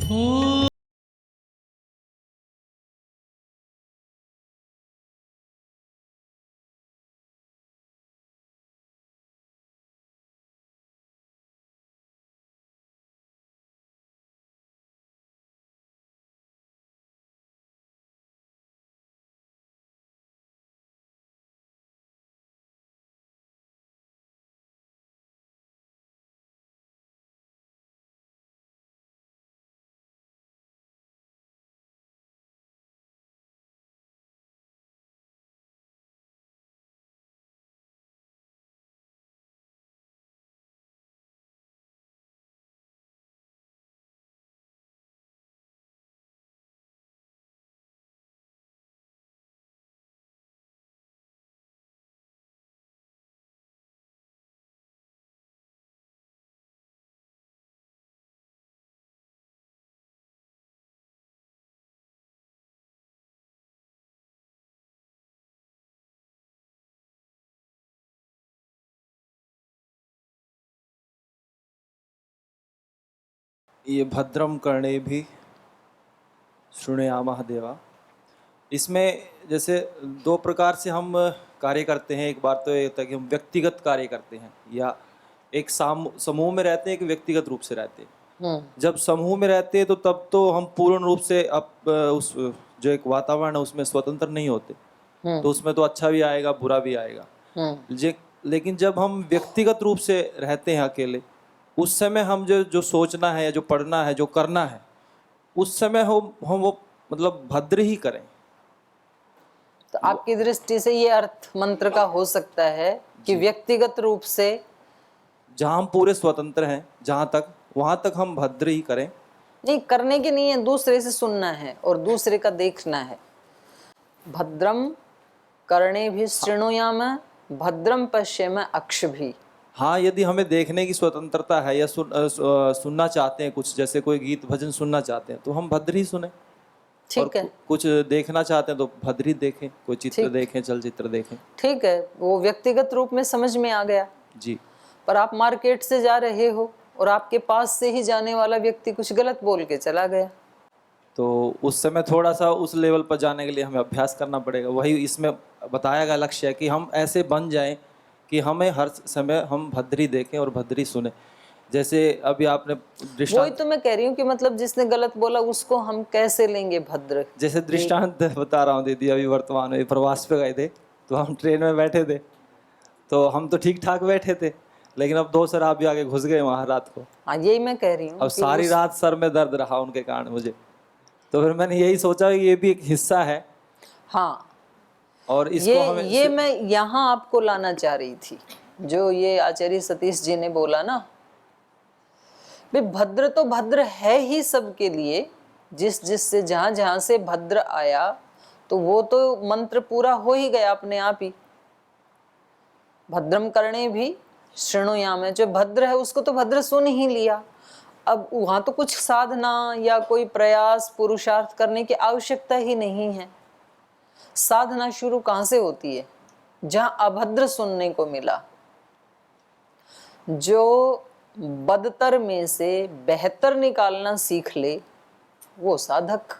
ये भद्रम कर्णे भी शृणुयामः देवा। इसमें जैसे दो प्रकार से हम कार्य करते हैं। एक बार तो ये होता है कि हम व्यक्तिगत कार्य करते हैं, या एक समूह में रहते हैं, एक व्यक्तिगत रूप से रहते हैं। जब समूह में रहते हैं तो तब तो हम पूर्ण रूप से उस जो एक वातावरण है उसमें स्वतंत्र नहीं होते, तो उसमें तो अच्छा भी आएगा बुरा भी आएगा। लेकिन जब हम व्यक्तिगत रूप से रहते हैं अकेले, उस समय हम जो सोचना है या जो पढ़ना है जो करना है, उस समय हम वो मतलब भद्र ही करें। तो आपकी दृष्टि से ये अर्थ मंत्र का हो सकता है कि व्यक्तिगत रूप से जहां हम पूरे स्वतंत्र हैं, जहां तक वहां तक हम भद्र ही करें। नहीं, करने की नहीं है, दूसरे से सुनना है और दूसरे का देखना है। भद्रम कर्णे भी शृणुयाम भद्रम पश्येम अक्षभिः। हाँ, यदि हमें देखने की स्वतंत्रता है या सुनना चाहते हैं कुछ, जैसे कोई गीत भजन सुनना चाहते हैं तो हम भद्र ही सुने। ठीक है। कुछ देखना चाहते हैं तो भद्र ही देखें, कोई चित्र देखें, चलचित्र देखें। ठीक है, वो व्यक्तिगत रूप में समझ में आ गया जी। पर आप मार्केट से जा रहे हो और आपके पास से ही जाने वाला व्यक्ति कुछ गलत बोल के चला गया, तो उस समय थोड़ा सा उस लेवल पर जाने के लिए हमें अभ्यास करना पड़ेगा। वही इसमें बताया गया लक्ष्य है कि हम ऐसे बन जाएं कि हमें हर समय हम भद्री देखें और भद्री सुने। जैसे अभी आपने वही तो मैं कह रही हूँ कि मतलब जिसने गलत बोला उसको हम कैसे लेंगे भद्र। जैसे दृष्टांत बता रहा हूँ दीदी, अभी वर्तमान में प्रवास पे गए थे तो हम ट्रेन में बैठे थे, तो हम तो ठीक ठाक बैठे थे, लेकिन अब दो शराबी आगे घुस गए वहाँ रात को। हाँ, यही मैं कह रही हूँ। अब सारी रात सर में दर्द रहा उनके कारण मुझे, तो फिर मैंने यही सोचा कि ये भी एक हिस्सा है। हाँ, और इसको ये मैं यहाँ आपको लाना चाह रही थी, जो ये आचार्य सतीश जी ने बोला ना, भाई भद्र तो भद्र है ही सबके लिए, जिससे जहां जहां से भद्र आया तो वो तो मंत्र पूरा हो ही गया अपने आप ही। भद्रम करणे भी शृणुयाम, जो भद्र है उसको तो भद्र सुन ही लिया। अब वहां तो कुछ साधना या कोई प्रयास पुरुषार्थ करने की आवश्यकता ही नहीं है। साधना शुरू कहां से होती है? जहां अभद्र सुनने को मिला। जो बदतर में से बेहतर निकालना सीख ले वो साधक।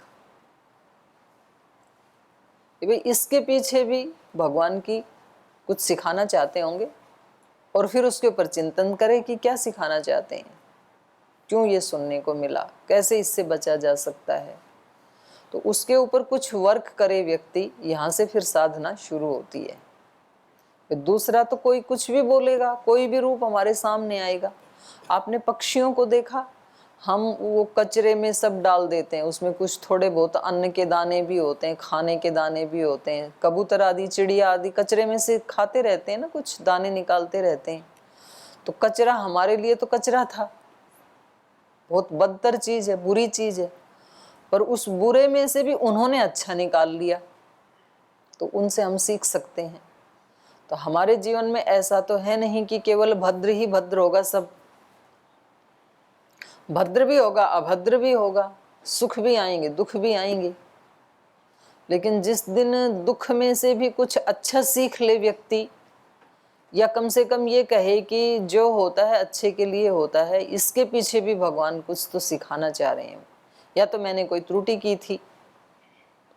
भाई इसके पीछे भी भगवान की कुछ सिखाना चाहते होंगे और फिर उसके ऊपर चिंतन करें कि क्या सिखाना चाहते हैं, क्यों ये सुनने को मिला, कैसे इससे बचा जा सकता है। तो उसके ऊपर कुछ वर्क करे व्यक्ति, यहाँ से फिर साधना शुरू होती है। दूसरा तो कोई कुछ भी बोलेगा, कोई भी रूप हमारे सामने आएगा। आपने पक्षियों को देखा, हम वो कचरे में सब डाल देते हैं, उसमें कुछ थोड़े बहुत अन्न के दाने भी होते हैं, खाने के दाने भी होते हैं। कबूतर आदि चिड़िया आदि कचरे में से खाते रहते हैं ना, कुछ दाने निकालते रहते हैं। तो कचरा हमारे लिए तो कचरा था, बहुत बदतर चीज है, बुरी चीज है, पर उस बुरे में से भी उन्होंने अच्छा निकाल लिया, तो उनसे हम सीख सकते हैं। तो हमारे जीवन में ऐसा तो है नहीं कि केवल भद्र ही भद्र होगा, सब भद्र भी होगा, अभद्र भी होगा, सुख भी आएंगे, दुख भी आएंगे। लेकिन जिस दिन दुख में से भी कुछ अच्छा सीख ले व्यक्ति, या कम से कम ये कहे कि जो होता है अच्छे के लिए होता है, इसके पीछे भी भगवान कुछ तो सिखाना चाह रहे हैं, या तो मैंने कोई त्रुटि की थी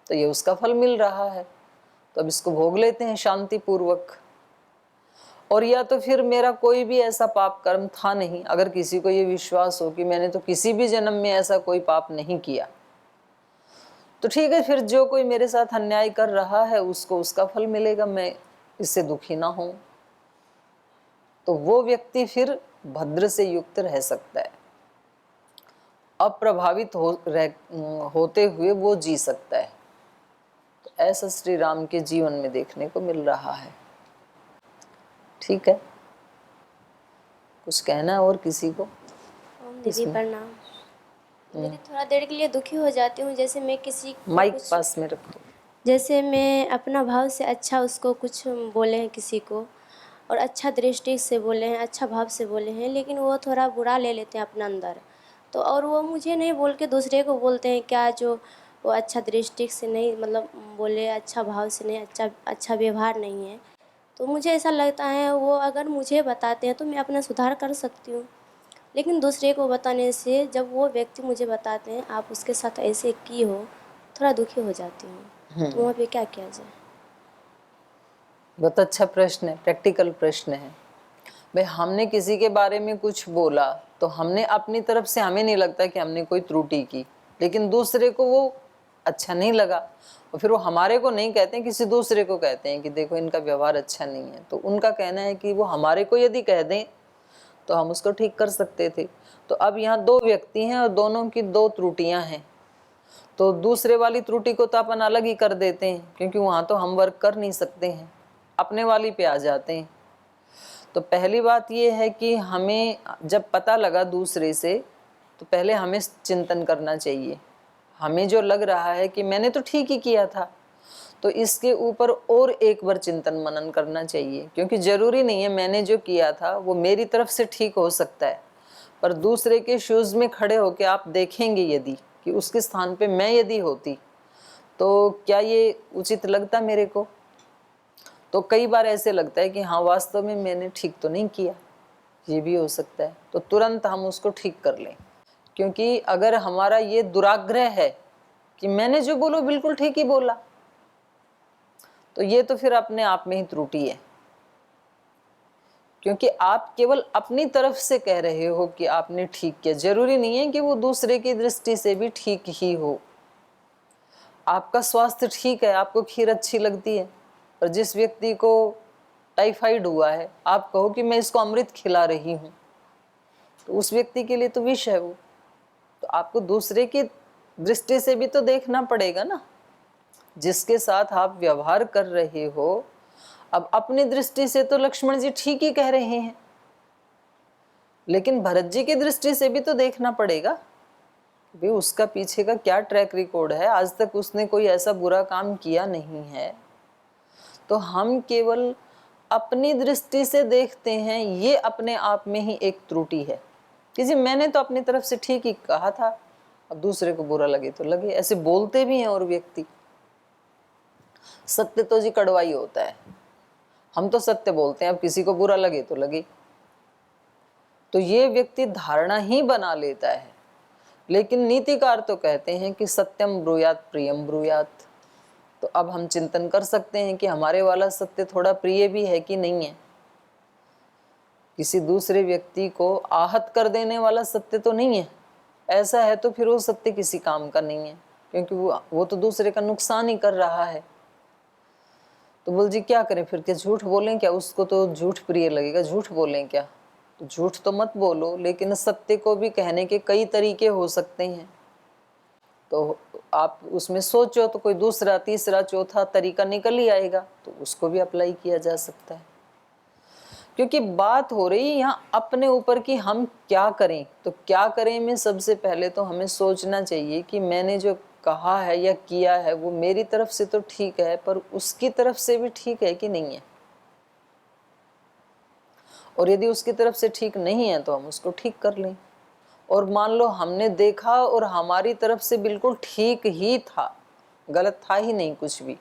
तो ये उसका फल मिल रहा है, तो अब इसको भोग लेते हैं शांति पूर्वक। और या तो फिर मेरा कोई भी ऐसा पाप कर्म था नहीं, अगर किसी को ये विश्वास हो कि मैंने तो किसी भी जन्म में ऐसा कोई पाप नहीं किया, तो ठीक है, फिर जो कोई मेरे साथ अन्याय कर रहा है उसको उसका फल मिलेगा, मैं इससे दुखी ना हूं। तो वो व्यक्ति फिर भद्र से युक्त रह सकता है, अप्रभावित होते हुए वो जी सकता है। तो ऐसा श्री राम के जीवन में देखने को मिल रहा है। ठीक है, कुछ कहना है और किसी को? ओम दीदी प्रणाम। दीदी थोड़ा देर के लिए दुखी हो जाती हूँ, जैसे मैं किसी को माइक कुछ, पास में रखो। जैसे मैं अपना भाव से अच्छा उसको कुछ बोले हैं किसी को, और अच्छा दृष्टि से बोले हैं, अच्छा भाव से बोले हैं, लेकिन वो थोड़ा बुरा ले लेते हैं अपना अंदर, तो और वो मुझे नहीं बोल के दूसरे को बोलते हैं क्या, जो वो अच्छा दृष्टि से नहीं मतलब बोले, अच्छा भाव से नहीं, अच्छा व्यवहार नहीं है। तो मुझे ऐसा लगता है वो अगर मुझे बताते हैं तो मैं अपना सुधार कर सकती हूँ, लेकिन दूसरे को बताने से, जब वो व्यक्ति मुझे बताते हैं आप उसके साथ ऐसे की हो, थोड़ा दुखी हो जाती हूँ। तो वहाँ पे क्या किया जाए? बहुत अच्छा प्रश्न है, प्रैक्टिकल प्रश्न है। भाई हमने किसी के बारे में कुछ बोला तो हमने अपनी तरफ से, हमें नहीं लगता कि हमने कोई त्रुटि की, लेकिन दूसरे को वो अच्छा नहीं लगा और फिर वो हमारे को नहीं कहते हैं, किसी दूसरे को कहते हैं कि देखो इनका व्यवहार अच्छा नहीं है। तो उनका कहना है कि वो हमारे को यदि कह दें तो हम उसको ठीक कर सकते थे। तो अब यहाँ दो व्यक्ति हैं और दोनों की दो त्रुटियां हैं, तो दूसरे वाली त्रुटि को तो अपन अलग ही कर देते हैं, क्योंकि वहाँ तो हम वर्क कर नहीं सकते हैं, अपने वाली पे आ जाते हैं। तो पहली बात ये है कि हमें जब पता लगा दूसरे से, तो पहले हमें चिंतन करना चाहिए। हमें जो लग रहा है कि मैंने तो ठीक ही किया था, तो इसके ऊपर और एक बार चिंतन मनन करना चाहिए, क्योंकि जरूरी नहीं है मैंने जो किया था वो मेरी तरफ से ठीक हो सकता है, पर दूसरे के शूज में खड़े होकर आप देखेंगे यदि कि उसके स्थान पे मैं यदि होती तो क्या ये उचित लगता मेरे को। तो कई बार ऐसे लगता है कि हाँ वास्तव में मैंने ठीक तो नहीं किया, ये भी हो सकता है, तो तुरंत हम उसको ठीक कर लें। क्योंकि अगर हमारा ये दुराग्रह है कि मैंने जो बोलो बिल्कुल ठीक ही बोला, तो ये तो फिर अपने आप में ही त्रुटि है, क्योंकि आप केवल अपनी तरफ से कह रहे हो कि आपने ठीक किया। जरूरी नहीं है कि वो दूसरे की दृष्टि से भी ठीक ही हो। आपका स्वास्थ्य ठीक है, आपको खीर अच्छी लगती है, पर जिस व्यक्ति को टाइफाइड हुआ है आप कहो कि मैं इसको अमृत खिला रही हूँ, तो उस व्यक्ति के लिए तो विष है वो। तो आपको दूसरे की दृष्टि से भी तो देखना पड़ेगा ना, जिसके साथ आप व्यवहार कर रहे हो। अब अपनी दृष्टि से तो लक्ष्मण जी ठीक ही कह रहे हैं, लेकिन भरत जी की दृष्टि से भी तो देखना पड़ेगा भी उसका पीछे का क्या ट्रैक रिकॉर्ड है, आज तक उसने कोई ऐसा बुरा काम किया नहीं है। तो हम केवल अपनी दृष्टि से देखते हैं, ये अपने आप में ही एक त्रुटि है कि जी मैंने तो अपनी तरफ से ठीक ही कहा था, अब दूसरे को बुरा लगे तो लगे। ऐसे बोलते भी हैं और व्यक्ति। सत्य तो जी कड़वा ही होता है, हम तो सत्य बोलते हैं, अब किसी को बुरा लगे तो लगे। तो ये व्यक्ति धारणा ही बना लेता है, लेकिन नीतिकार तो कहते हैं कि सत्यम ब्रूयात प्रियम ब्रूयात। तो अब हम चिंतन कर सकते हैं कि हमारे वाला सत्य थोड़ा प्रिय भी है कि नहीं है, किसी दूसरे व्यक्ति को आहत कर देने वाला सत्य तो नहीं है। ऐसा है तो फिर वो सत्य किसी काम का नहीं है, क्योंकि वो तो दूसरे का नुकसान ही कर रहा है। तो बोल जी क्या करें फिर, क्या झूठ बोलें क्या? उसको तो झूठ प्रिय लगेगा, झूठ बोलें क्या? तो झूठ तो मत बोलो, लेकिन सत्य को भी कहने के कई तरीके हो सकते हैं। तो आप उसमें सोचो तो कोई दूसरा तीसरा चौथा तरीका निकल ही आएगा, तो उसको भी अप्लाई किया जा सकता है। क्योंकि बात हो रही है यहाँ अपने ऊपर कि हम क्या करें। तो क्या करें में सबसे पहले तो हमें सोचना चाहिए कि मैंने जो कहा है या किया है वो मेरी तरफ से तो ठीक है, पर उसकी तरफ से भी ठीक है कि नहीं है। और यदि उसकी तरफ से ठीक नहीं है तो हम उसको ठीक कर लें। और मान लो हमने देखा और हमारी तरफ से बिल्कुल ठीक ही था, गलत था ही नहीं कुछ भी,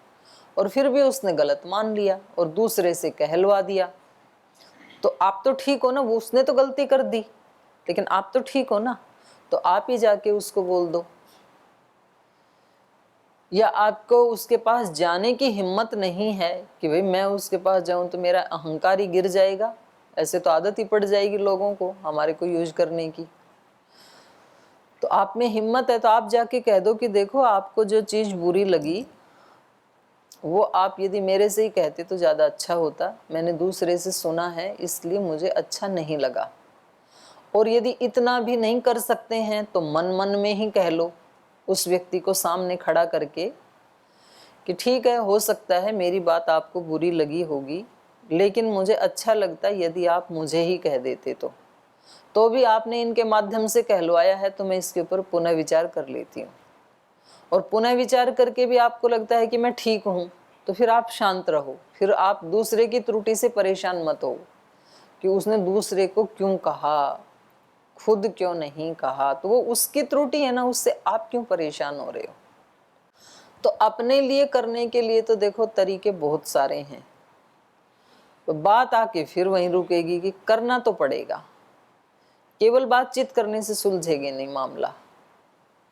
और फिर भी उसने गलत मान लिया और दूसरे से कहलवा दिया, तो आप तो ठीक हो ना, वो उसने तो गलती कर दी लेकिन आप तो ठीक हो ना, तो आप ही जाके उसको बोल दो या आपको उसके पास जाने की हिम्मत नहीं है कि भाई मैं उसके पास जाऊं तो मेरा अहंकार ही गिर जाएगा, ऐसे तो आदत ही पड़ जाएगी लोगों को हमारे को यूज करने की। तो आप में हिम्मत है तो आप जाके कह दो कि देखो आपको जो चीज़ बुरी लगी वो आप यदि मेरे से ही कहते तो ज़्यादा अच्छा होता, मैंने दूसरे से सुना है इसलिए मुझे अच्छा नहीं लगा। और यदि इतना भी नहीं कर सकते हैं तो मन मन में ही कह लो उस व्यक्ति को सामने खड़ा करके कि ठीक है, हो सकता है मेरी बात आपको बुरी लगी होगी, लेकिन मुझे अच्छा लगता यदि आप मुझे ही कह देते तो भी आपने इनके माध्यम से कहलवाया है तो मैं इसके ऊपर पुनः विचार कर लेती हूँ। और पुनः विचार करके भी आपको लगता है कि मैं ठीक हूँ तो फिर आप शांत रहो, फिर आप दूसरे की त्रुटि से परेशान मत हो कि उसने दूसरे को क्यों कहा, खुद क्यों नहीं कहा, तो वो उसकी त्रुटि है ना, उससे आप क्यों परेशान हो रहे हो। तो अपने लिए करने के लिए तो देखो तरीके बहुत सारे हैं, तो बात आके फिर वहीं रुकेगी कि करना तो पड़ेगा। केवल बातचीत करने से सुलझेगा नहीं मामला,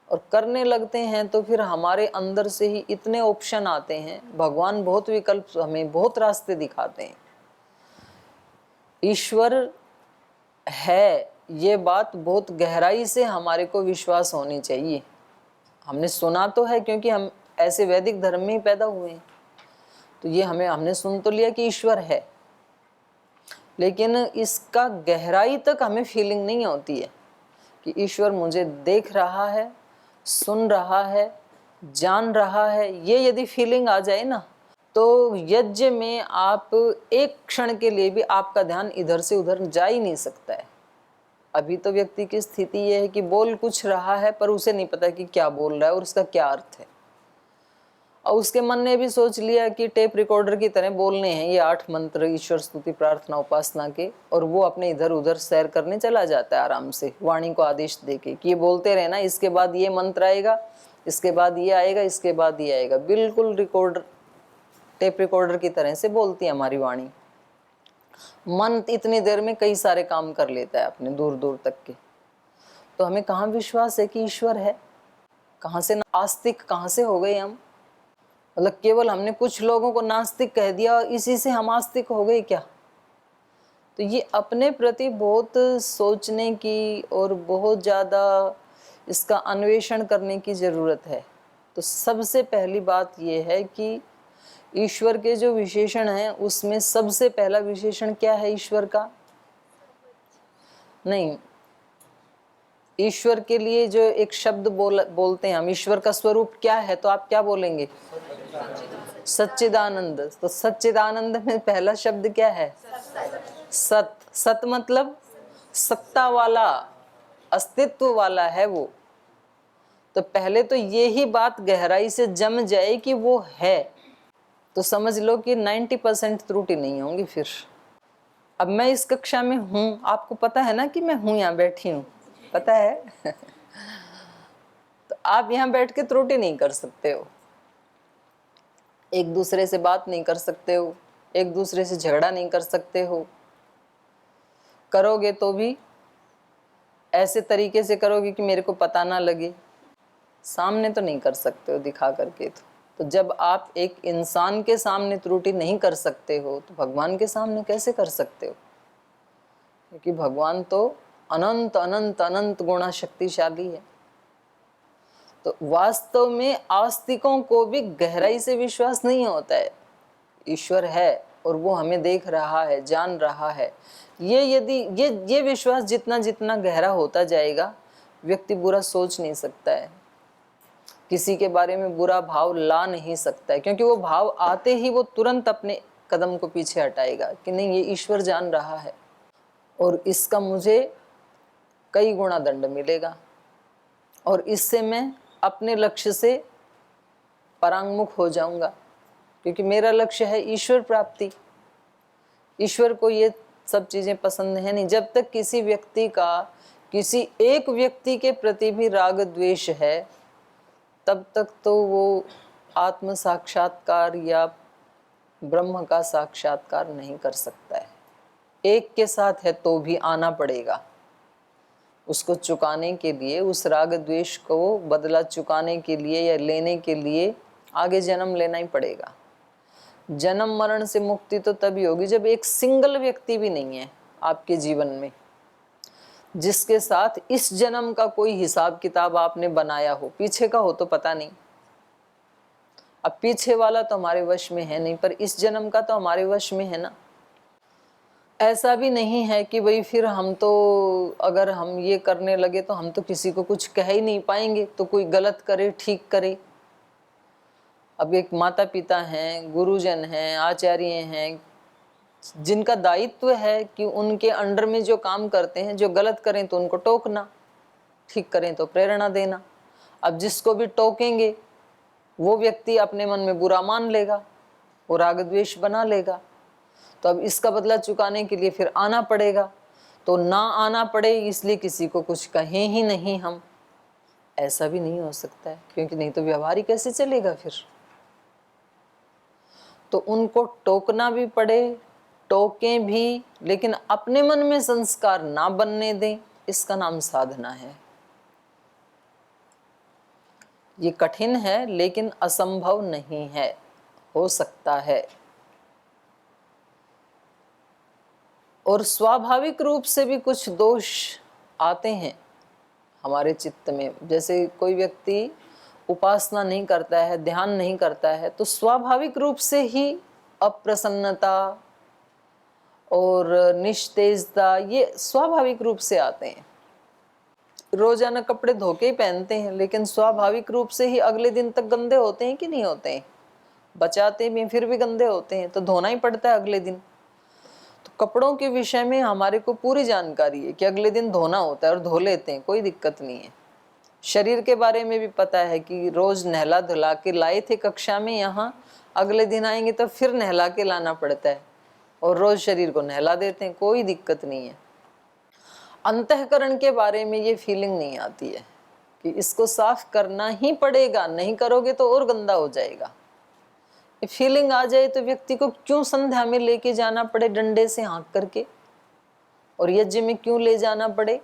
और करने लगते हैं तो फिर हमारे अंदर से ही इतने ऑप्शन आते हैं, भगवान बहुत विकल्प हमें बहुत रास्ते दिखाते हैं। ईश्वर है ये बात बहुत गहराई से हमारे को विश्वास होनी चाहिए। हमने सुना तो है क्योंकि हम ऐसे वैदिक धर्म में ही पैदा हुए हैं, तो ये हमने सुन तो लिया कि ईश्वर है, लेकिन इसका गहराई तक हमें फीलिंग नहीं होती है कि ईश्वर मुझे देख रहा है, सुन रहा है, जान रहा है। ये यदि फीलिंग आ जाए ना तो यज्ञ में आप एक क्षण के लिए भी आपका ध्यान इधर से उधर जा ही नहीं सकता है। अभी तो व्यक्ति की स्थिति ये है कि बोल कुछ रहा है पर उसे नहीं पता कि क्या बोल रहा है और उसका क्या अर्थ है, और उसके मन ने भी सोच लिया कि टेप रिकॉर्डर की तरह बोलने हैं ये 8 मंत्र ईश्वर स्तुति प्रार्थना उपासना के, और वो अपने इधर उधर सैर करने चला जाता है आराम से वाणी को आदेश देके कि ये बोलते रहना, इसके बाद ये मंत्र आएगा, इसके बाद ये आएगा, इसके बाद ये आएगा। बिल्कुल रिकॉर्डर, टेप रिकॉर्डर की तरह से बोलती है हमारी वाणी। मन इतनी देर में कई सारे काम कर लेता है अपने दूर दूर तक के। तो हमें कहाँ विश्वास है कि ईश्वर है? कहाँ से आस्तिक कहाँ से हो गए हम? मतलब केवल हमने कुछ लोगों को नास्तिक कह दिया और इसी से हम आस्तिक हो गए क्या? तो ये अपने प्रति बहुत सोचने की और बहुत ज़्यादा इसका अन्वेषण करने की ज़रूरत है। तो सबसे पहली बात ये है कि ईश्वर के जो विशेषण हैं उसमें सबसे पहला विशेषण क्या है ईश्वर का? नहीं, ईश्वर के लिए जो एक शब्द बोलते हैं हम, ईश्वर का स्वरूप क्या है, तो आप क्या बोलेंगे? सच्चिदानंद। तो सच्चिदानंद में पहला शब्द क्या है? सत। सत मतलब सत्ता वाला, अस्तित्व वाला है वो। तो पहले तो ये ही बात गहराई से जम जाए कि वो है, तो समझ लो कि 90% त्रुटि नहीं होंगी। फिर अब मैं इस कक्षा में हूँ, आपको पता है ना कि मैं हूँ, यहाँ बैठी हूँ, पता है तो आप यहाँ बैठ के त्रुटि नहीं कर सकते हो, एक दूसरे से बात नहीं कर सकते हो, एक दूसरे से झगड़ा नहीं कर सकते हो। करोगे तो भी ऐसे तरीके से करोगे कि मेरे को पता ना लगे, सामने तो नहीं कर सकते हो दिखा करके। तो जब आप एक इंसान के सामने त्रुटि नहीं कर सकते हो तो भगवान के सामने कैसे कर सकते हो? क्योंकि भगवान तो अनंत अनंत अनंत गुणा शक्तिशाली है। तो वास्तव में आस्तिकों को भी गहराई से विश्वास नहीं होता है ईश्वर है और वो हमें देख रहा है, जान रहा है। ये विश्वास जितना जितना गहरा होता जाएगा, व्यक्ति बुरा सोच नहीं सकता है, किसी के बारे में बुरा भाव ला नहीं सकता है, क्योंकि वो भाव आते ही वो तुरंत अपने कदम को पीछे हटाएगा कि नहीं, ये ईश्वर जान रहा है और इसका मुझे कई गुना दंड मिलेगा और इससे मैं अपने लक्ष्य से परांगमुख हो जाऊंगा, क्योंकि मेरा लक्ष्य है ईश्वर प्राप्ति। ईश्वर को ये सब चीज़ें पसंद है नहीं। जब तक किसी व्यक्ति का किसी एक व्यक्ति के प्रति भी राग द्वेष है, तब तक तो वो आत्म साक्षात्कार या ब्रह्म का साक्षात्कार नहीं कर सकता है। एक के साथ है तो भी आना पड़ेगा उसको चुकाने के लिए, उस राग द्वेष को बदला चुकाने के लिए या लेने के लिए आगे जन्म लेना ही पड़ेगा। जन्म मरण से मुक्ति तो तभी होगी जब एक सिंगल व्यक्ति भी नहीं है आपके जीवन में जिसके साथ इस जन्म का कोई हिसाब किताब आपने बनाया हो। पीछे का हो तो पता नहीं, अब पीछे वाला तो हमारे वश में है नहीं, पर इस जन्म का तो हमारे वश में है ना। ऐसा भी नहीं है कि भाई फिर हम तो अगर हम ये करने लगे तो हम तो किसी को कुछ कह ही नहीं पाएंगे, तो कोई गलत करे ठीक करे। अब एक माता पिता हैं, गुरुजन हैं, आचार्य हैं, जिनका दायित्व है कि उनके अंडर में जो काम करते हैं, जो गलत करें तो उनको टोकना, ठीक करें तो प्रेरणा देना। अब जिसको भी टोकेंगे वो व्यक्ति अपने मन में बुरा मान लेगा, वो राग द्वेष बना लेगा। तो अब इसका बदला चुकाने के लिए फिर आना पड़ेगा। तो ना आना पड़े इसलिए किसी को कुछ कहें ही नहीं हम, ऐसा भी नहीं हो सकता है, क्योंकि नहीं तो व्यवहार ही कैसे चलेगा फिर। तो उनको टोकना भी पड़े, टोकें भी, लेकिन अपने मन में संस्कार ना बनने दें, इसका नाम साधना है। ये कठिन है लेकिन असंभव नहीं है, हो सकता है। और स्वाभाविक रूप से भी कुछ दोष आते हैं हमारे चित्त में। जैसे कोई व्यक्ति उपासना नहीं करता है, ध्यान नहीं करता है, तो स्वाभाविक रूप से ही अप्रसन्नता और निस्तेजता ये स्वाभाविक रूप से आते हैं। रोजाना कपड़े धो के ही पहनते हैं, लेकिन स्वाभाविक रूप से ही अगले दिन तक गंदे होते हैं कि नहीं होते हैं। बचाते भी फिर भी गंदे होते हैं, तो धोना ही पड़ता है अगले दिन। तो कपड़ों के विषय में हमारे को पूरी जानकारी है कि अगले दिन धोना होता है और धो लेते हैं, कोई दिक्कत नहीं है। शरीर के बारे में भी पता है कि रोज नहला धुला के लाए थे कक्षा में, यहाँ अगले दिन आएंगे तो फिर नहला के लाना पड़ता है, और रोज शरीर को नहला देते हैं, कोई दिक्कत नहीं है। अंतःकरण के बारे में ये फीलिंग नहीं आती है कि इसको साफ करना ही पड़ेगा, नहीं करोगे तो और गंदा हो जाएगा। ये फीलिंग आ जाए तो व्यक्ति को क्यों संध्या में लेके जाना पड़े डंडे से हाँक करके, और यज्ञ में क्यों ले जाना पड़े,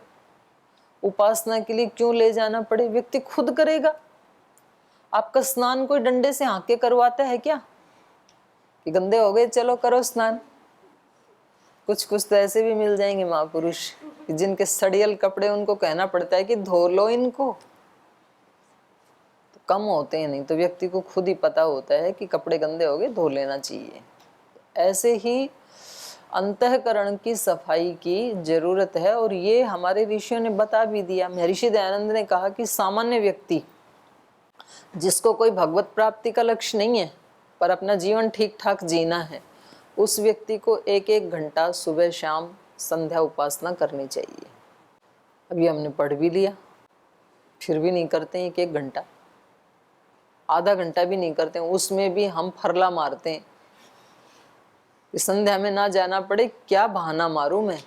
उपासना के लिए क्यों ले जाना पड़े, व्यक्ति खुद करेगा। आपका स्नान कोई डंडे से हाँक के करवाता है क्या कि गंदे हो गए चलो करो स्नान। कुछ तो ऐसे भी मिल जाएंगे महापुरुष जिनके सड़ियल कपड़े, उनको कहना पड़ता है कि धो लो इनको, तो कम होते हैं। नहीं तो व्यक्ति को खुद ही पता होता है कि कपड़े गंदे हो गए, धो लेना चाहिए। ऐसे ही अंतःकरण की सफाई की जरूरत है, और ये हमारे ऋषियों ने बता भी दिया। महर्षि दयानंद ने कहा कि सामान्य व्यक्ति जिसको कोई भगवत प्राप्ति का लक्ष्य नहीं है, पर अपना जीवन ठीक ठाक जीना है, उस व्यक्ति को 1-1 घंटा सुबह शाम संध्या उपासना करनी चाहिए। अभी हमने पढ़ भी लिया, फिर भी नहीं करते हैं 1-1 घंटा, आधा घंटा भी नहीं करते हैं, उसमें भी हम फरला मारते हैं कि संध्या में ना जाना पड़े, क्या बहाना मारूं मैं।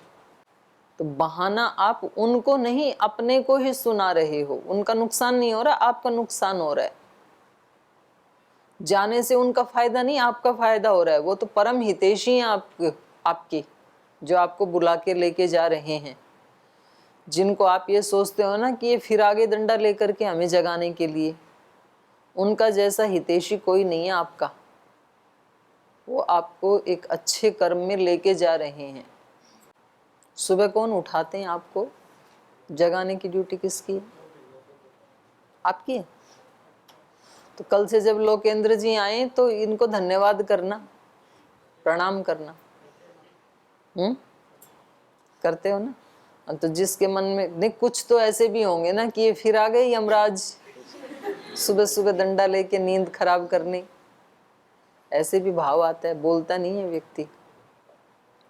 तो बहाना आप उनको नहीं, अपने को ही सुना रहे हो। उनका नुकसान नहीं हो रहा, आपका नुकसान हो रहा है। जाने से उनका फायदा नहीं, आपका फायदा हो रहा है। वो तो परम हितैषी हैं आपके जो आपको बुला के लेके जा रहे हैं, जिनको आप ये सोचते हो ना कि ये फिर आगे डंडा लेकर के हमें जगाने के लिए, उनका जैसा हितैषी कोई नहीं है आपका। वो आपको एक अच्छे कर्म में लेके जा रहे हैं। सुबह कौन उठाते हैं आपको? जगाने की ड्यूटी किसकी है? आपकी है। तो कल से जब लोकेंद्र जी आए तो इनको धन्यवाद करना, प्रणाम करना। करते हो ना? तो जिसके मन में नहीं, कुछ तो ऐसे भी होंगे ना कि ये फिर आ गए यमराज सुबह सुबह डंडा लेके नींद खराब करने, ऐसे भी भाव आता है। बोलता नहीं है व्यक्ति,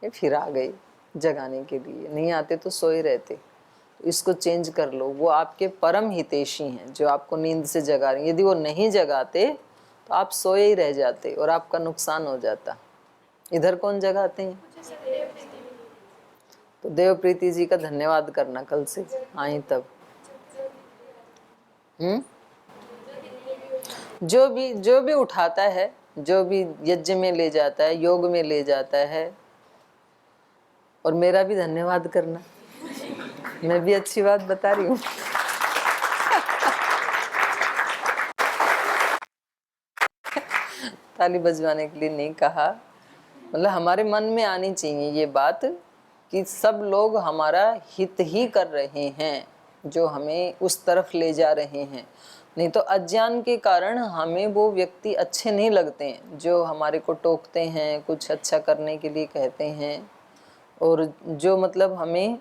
ये फिर आ गए जगाने के लिए, नहीं आते तो सोए रहते। तो इसको चेंज कर लो। वो आपके परम हितैषी हैं जो आपको नींद से जगा रहे हैं। यदि वो नहीं जगाते तो आप सोए ही रह जाते और आपका नुकसान हो जाता। इधर कौन जगाते हैं? तो देवप्रीति जी का धन्यवाद करना कल से आई तब। जो भी उठाता है, जो भी यज्ञ में ले जाता है, योग में ले जाता है, और मेरा भी धन्यवाद करना। मैं भी अच्छी बात बता रही हूँ। ताली बजवाने के लिए नहीं कहा, मतलब हमारे मन में आनी चाहिए ये बात कि सब लोग हमारा हित ही कर रहे हैं, जो हमें उस तरफ ले जा रहे हैं। नहीं तो अज्ञान के कारण हमें वो व्यक्ति अच्छे नहीं लगते हैं, जो हमारे को टोकते हैं, कुछ अच्छा करने के लिए कहते हैं, और जो मतलब हमें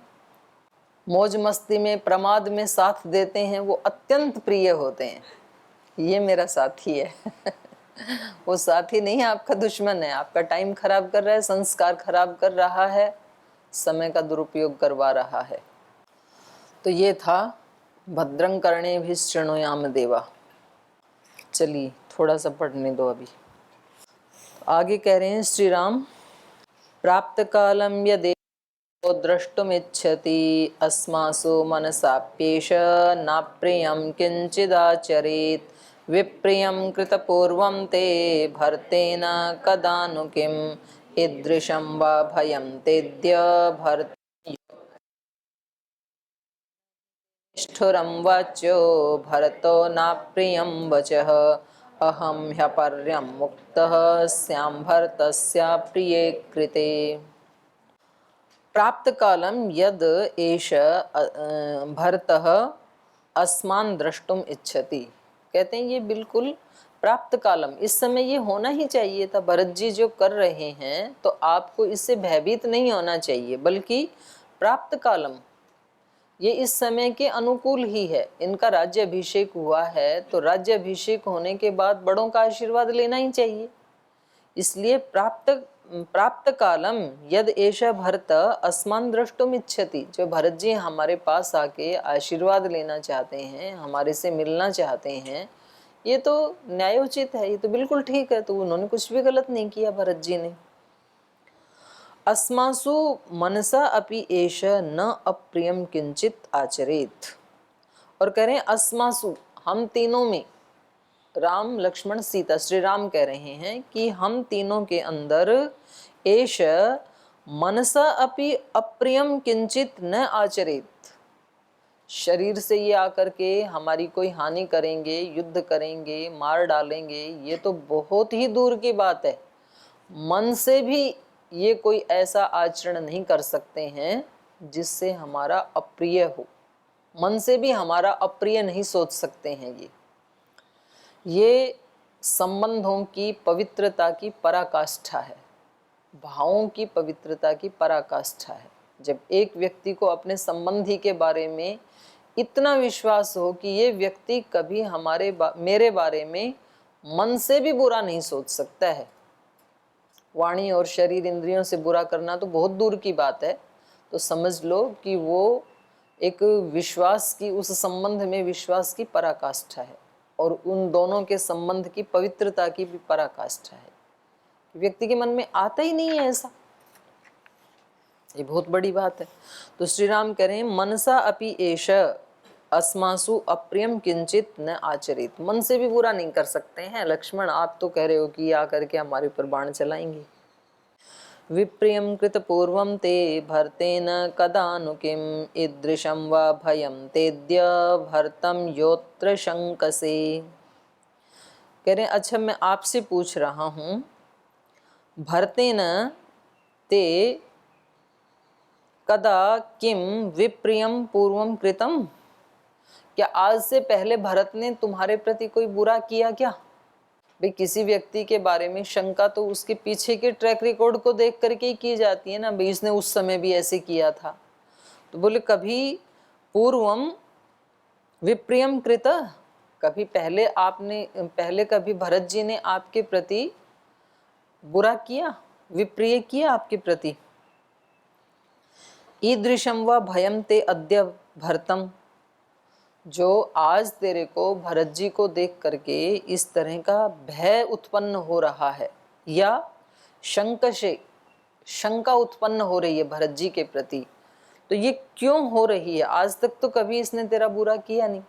मौज मस्ती में, प्रमाद में साथ देते हैं, वो अत्यंत प्रिय होते हैं। ये मेरा साथी है। वो साथी नहीं है, आपका दुश्मन है, आपका टाइम खराब कर रहा है, संस्कार खराब कर रहा है, समय का दुरुपयोग करवा रहा है। तो ये था भद्रं कर्णेभिः शृणुयाम देवा। चलिए थोड़ा सा पढ़ने दो अभी। आगे कह रहे हैं श्री राम, प्राप्त कालम यदेव द्रष्टुमिच्छति अस्मासु मनसाप्येष नाप्रियं किंचिदाचरेत् विप्रियं कृतपूर्वं ते भर्तेन कदा नु किम् ईदृशं वा भयं तेद्य भर्त निष्ठुरं वाच्यो भरतो नाप्रियं वचः अहं ह्यपर्यं मुक्तः स्यां भरतस्य प्रिये कृते। प्राप्त कालम यद एष भरतः अस्मान द्रष्टुम इच्छति। कहते हैं ये बिल्कुल प्राप्त कालम, इस समय ये होना ही चाहिए था। भरत जी जो कर रहे हैं तो आपको इससे भयभीत नहीं होना चाहिए, बल्कि प्राप्त कालम, ये इस समय के अनुकूल ही है। इनका राज्याभिषेक हुआ है तो राज्याभिषेक होने के बाद बड़ों का आशीर्वाद लेना ही चाहिए। इसलिए प्राप्त कालम यद एषा भरत अस्मान द्रष्टुम इच्छति, जो भरत जी हमारे पास आके आशीर्वाद लेना चाहते हैं, हमारे से मिलना चाहते हैं, ये तो न्यायोचित है, ये तो बिल्कुल ठीक है। तो उन्होंने कुछ भी गलत नहीं किया भरत जी ने। अस्मासु मनसा अपि एष न अप्रियम किंचित आचरेत। और कह रहे हैं अस्मासु, हम तीनों में, राम लक्ष्मण सीता, श्री राम कह रहे हैं कि हम तीनों के अंदर एष मनसा अपि अप्रियम किंचित न आचरेत। शरीर से ये आकर के हमारी कोई हानि करेंगे, युद्ध करेंगे, मार डालेंगे, ये तो बहुत ही दूर की बात है। मन से भी ये कोई ऐसा आचरण नहीं कर सकते हैं जिससे हमारा अप्रिय हो। मन से भी हमारा अप्रिय नहीं सोच सकते हैं। ये संबंधों की पवित्रता की पराकाष्ठा है, भावों की पवित्रता की पराकाष्ठा है। जब एक व्यक्ति को अपने संबंधी के बारे में इतना विश्वास हो कि ये व्यक्ति कभी मेरे बारे में मन से भी बुरा नहीं सोच सकता है। वाणी और शरीर इंद्रियों से बुरा करना तो बहुत दूर की बात है, तो समझ लो कि वो एक विश्वास की, उस संबंध में विश्वास की पराकाष्ठा है, और उन दोनों के संबंध की पवित्रता की भी पराकाष्ठा है। व्यक्ति के मन में आता ही नहीं है ऐसा, ये बहुत बड़ी बात है। तो श्री राम कह रहे हैं मनसा अपि एष अस्मासु अप्रियम किंचित न आचरित। मन से भी बुरा नहीं कर सकते हैं। लक्ष्मण, आप तो कह रहे हो कि आकर के हमारे ऊपर बाण चलाएंगे। विप्रियम कृत पूर्वम ते भर्तेन कदानु किम ईदृशं वा भयं तेद्य भर्तम योत्र शंकसे। कह रहे हैं अच्छा मैं आपसे पूछ रहा हूँ, भर्तेन ते कदा किम विप्रियम पूर्वम कृतम, क्या आज से पहले भरत ने तुम्हारे प्रति कोई बुरा किया क्या? भाई किसी व्यक्ति के बारे में शंका तो उसके पीछे के ट्रैक रिकॉर्ड को देख करके ही की जाती है ना, भाई इसने उस समय भी ऐसे किया था। तो बोले कभी पूर्वम विप्रियम कृत, कभी पहले कभी भरत जी ने आपके प्रति बुरा किया, विप्रिय किया आपके प्रति। ईदृशं वा भयं ते अद्य भरतम, जो आज तेरे को भरत जी को देख करके इस तरह का भय उत्पन्न हो रहा है, या शंका उत्पन्न हो रही है भरत जी के प्रति, तो ये क्यों हो रही है? आज तक तो कभी इसने तेरा बुरा किया नहीं।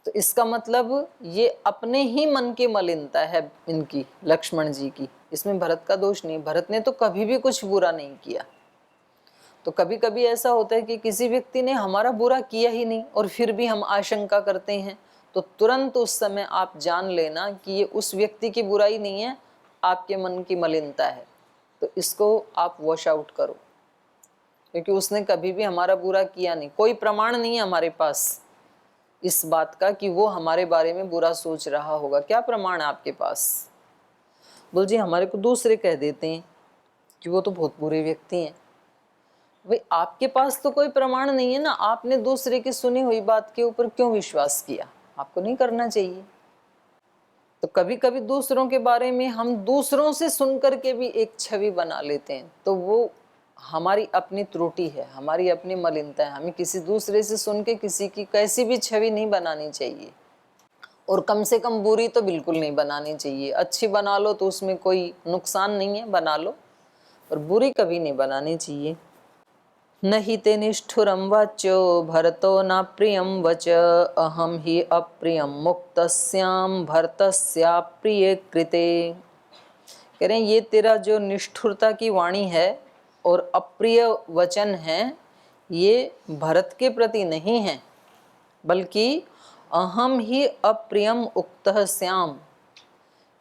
तो इसका मतलब ये अपने ही मन की मलिनता है इनकी, लक्ष्मण जी की। इसमें भरत का दोष नहीं, भरत ने तो कभी भी कुछ बुरा नहीं किया। तो कभी कभी ऐसा होता है कि किसी व्यक्ति ने हमारा बुरा किया ही नहीं और फिर भी हम आशंका करते हैं, तो तुरंत उस समय आप जान लेना कि ये उस व्यक्ति की बुराई नहीं है, आपके मन की मलिनता है। तो इसको आप वॉश आउट करो, क्योंकि उसने कभी भी हमारा बुरा किया नहीं। कोई प्रमाण नहीं है हमारे पास इस बात का कि वो हमारे बारे में बुरा सोच रहा होगा। क्या प्रमाण है आपके पास? बोल जी हमारे को दूसरे कह देते हैं कि वो तो बहुत बुरे व्यक्ति हैं। भाई आपके पास तो कोई प्रमाण नहीं है ना, आपने दूसरे की सुनी हुई बात के ऊपर क्यों विश्वास किया? आपको नहीं करना चाहिए। तो कभी कभी दूसरों के बारे में हम दूसरों से सुन करके भी एक छवि बना लेते हैं, तो वो हमारी अपनी त्रुटि है, हमारी अपनी मलिनता है। हमें किसी दूसरे से सुन के किसी की कैसी भी छवि नहीं बनानी चाहिए, और कम से कम बुरी तो बिल्कुल नहीं बनानी चाहिए। अच्छी बना लो तो उसमें कोई नुकसान नहीं है, बना लो, और बुरी कभी नहीं बनानी चाहिए। नहि ते निष्ठुरं वाच्यो भरतो न प्रियं वच अहम ही अप्रियं मुक्तस्याम भरतस्या प्रिय कृते। कह रहे हैं ये तेरा जो निष्ठुरता की वाणी है और अप्रिय वचन है, ये भरत के प्रति नहीं है, बल्कि अहम ही अप्रियम उक्तः श्याम,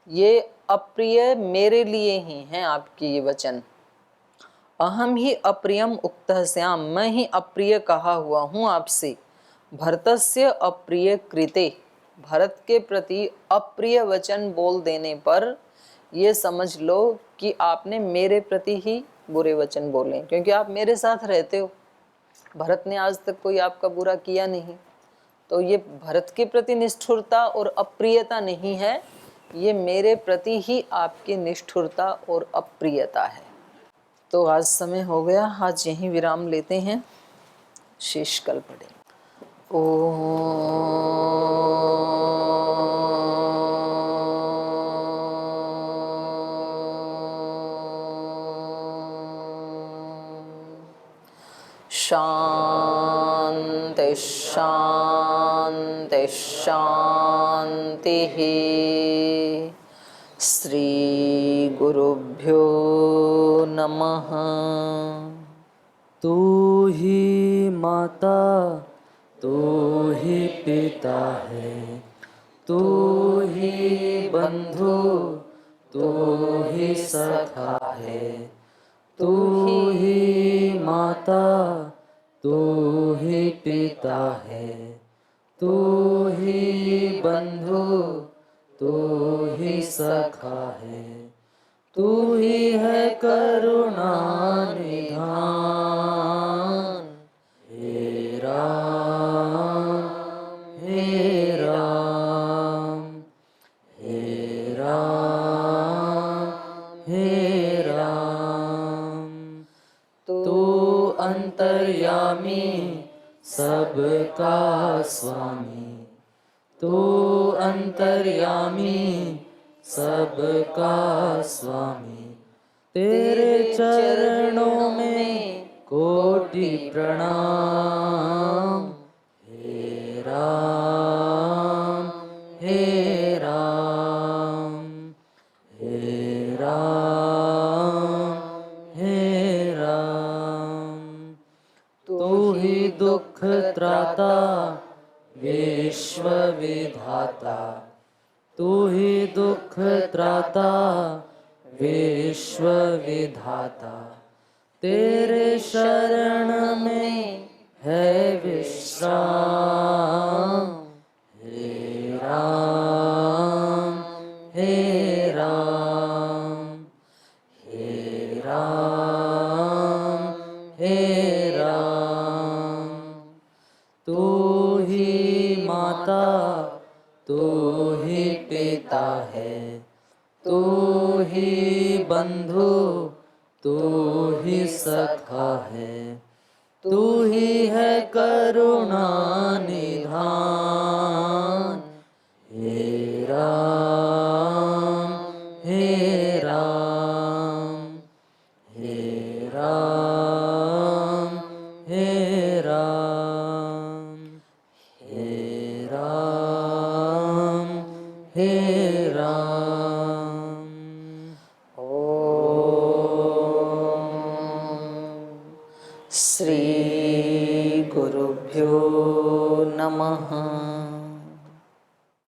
ये अप्रिय मेरे लिए ही हैं आपकी ये वचन। अहम ही अप्रियम उक्तः श्याम, मैं ही अप्रिय कहा हुआ हूँ आपसे। भरतस्य अप्रिय कृते, भरत के प्रति अप्रिय वचन बोल देने पर ये समझ लो कि आपने मेरे प्रति ही बुरे वचन बोले, क्योंकि आप मेरे साथ रहते हो। भरत ने आज तक कोई आपका बुरा किया नहीं, तो ये भरत के प्रति निष्ठुरता और अप्रियता नहीं है, ये मेरे प्रति ही आपकी निष्ठुरता और अप्रियता है। तो आज समय हो गया, आज यहीं विराम लेते हैं, शेष कल पढ़ेंगे। शांति शांति शांति। श्री गुरुभ्यो नमः। तू ही माता, तू ही पिता है, तू ही बंधु, तू ही सखा है। तू ही माता, तू ही पिता है, तू ही बंधु, तू ही सखा है। तू ही है करुणा निधान। हे राम, हे राम, हे राम, हे राम। तू अंतर्यामी, सबका स्वामी। तू अंतर्यामी, सबका स्वामी। तेरे चरणों में कोटि प्रणाम। हे राम, हे राम, हे राम, हे राम। तू ही दुख त्राता, विश्व विधाता। तू ही दुख त्राता, विश्व विधाता। तेरे शरण में है विश्राम। हे राम, हे राम, हे राम, हे राम। तू ही माता, तू ही पिता है, तू ही बंधु, तू ही सखा है। तू ही है करुणा निधान। हे राम, हे राम, हे राम, हे राम, हे राम, हे